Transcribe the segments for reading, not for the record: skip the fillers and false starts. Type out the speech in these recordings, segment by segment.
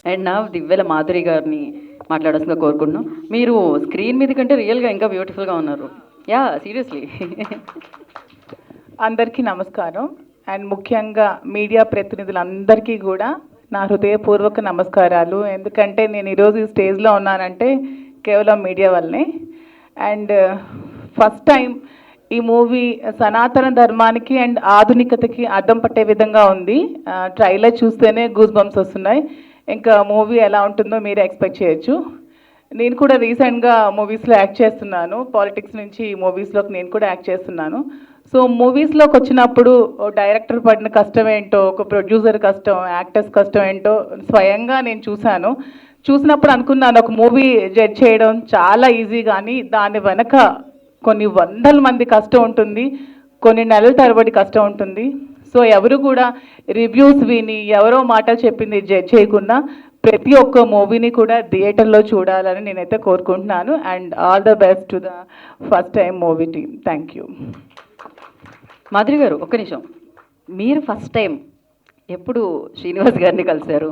And నా దివ్యల మాధురి గారిని మాట్లాడాల్సిందిగా కోరుకుంటున్నాం. మీరు స్క్రీన్ మీద కంటే రియల్గా ఇంకా బ్యూటిఫుల్గా ఉన్నారు. Yeah seriously. అందరికీ నమస్కారం. అండ్ ముఖ్యంగా మీడియా ప్రతినిధులందరికీ కూడా నా హృదయపూర్వక నమస్కారాలు. ఎందుకంటే నేను ఈరోజు ఈ స్టేజ్లో ఉన్నానంటే కేవలం మీడియా వల్లనే. అండ్ ఫస్ట్ టైం ఈ మూవీ సనాతన ధర్మానికి అండ్ ఆధునికతకి అద్దం పట్టే విధంగా ఉంది. ట్రైలర్ చూస్తేనే గూస్ బంప్స్ వస్తున్నాయి. ఇంకా మూవీ ఎలా ఉంటుందో మీరే ఎక్స్పెక్ట్ చేయొచ్చు. నేను కూడా రీసెంట్గా మూవీస్లో యాక్ట్ చేస్తున్నాను. పాలిటిక్స్ నుంచి మూవీస్లోకి నేను కూడా యాక్ట్ చేస్తున్నాను. సో మూవీస్లోకి వచ్చినప్పుడు డైరెక్టర్ పడిన కష్టం ఏంటో, ఒక ప్రొడ్యూసర్ కష్టం, యాక్టర్స్ కష్టం ఏంటో స్వయంగా నేను చూసినప్పుడు అనుకున్నాను, ఒక మూవీ జడ్జ్ చేయడం చాలా ఈజీ, కానీ దాని వెనక కొన్ని వందల మంది కష్టం ఉంటుంది, కొన్ని నెలల తరబడి కష్టం ఉంటుంది. సో ఎవరు కూడా రివ్యూస్ విని ఎవరో మాట చెప్పింది జడ్జ్ చేయకుండా ప్రతి ఒక్క మూవీని కూడా థియేటర్లో చూడాలని నేనైతే కోరుకుంటున్నాను. And all the best to the first time movie team. Thank you. Madhuri గారు ఒక్క నిమిషం, మీరు ఫస్ట్ టైం ఎప్పుడు శ్రీనివాస్ గారిని కలిశారు?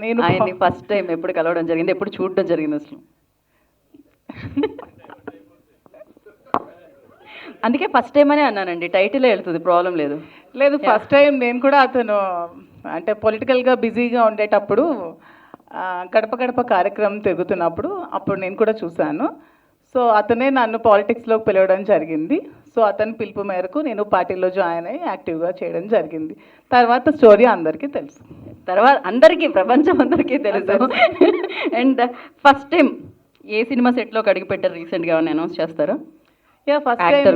నేను ఆయన్ని ఫస్ట్ టైం ఎప్పుడు కలవడం జరిగింది, ఎప్పుడు చూడడం జరిగింది అసలు? అందుకే ఫస్ట్ టైం అనే అన్నానండి, టైటిలే వెళ్తుంది, ప్రాబ్లం లేదు. లేదు, ఫస్ట్ టైం నేను కూడా అతను అంటే పొలిటికల్గా బిజీగా ఉండేటప్పుడు గడప గడప కార్యక్రమం తిరుగుతున్నప్పుడు అప్పుడు నేను కూడా చూశాను. సో అతనే నన్ను పాలిటిక్స్లోకి పిలవడం జరిగింది. సో అతని పిలుపు మేరకు నేను పార్టీలో జాయిన్ అయ్యి యాక్టివ్గా చేయడం జరిగింది. తర్వాత స్టోరీ అందరికీ తెలుసు, తర్వాత అందరికీ, ప్రపంచం అందరికీ తెలుసు. అండ్ ఫస్ట్ టైం ఏ సినిమా సెట్లోకి అడుగు పెట్టారు రీసెంట్గా అనౌన్స్ చేస్తారా? యా, ఫస్ట్ టైం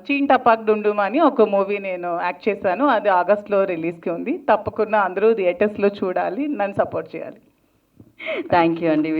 చీన్ టపాక్ డుండుమా అని ఒక మూవీ నేను యాక్ట్ చేశాను. అది ఆగస్ట్లో రిలీజ్కి ఉంది. తప్పకుండా అందరూ థియేటర్స్లో చూడాలి, నన్ను సపోర్ట్ చేయాలి. థ్యాంక్ యూ అండి.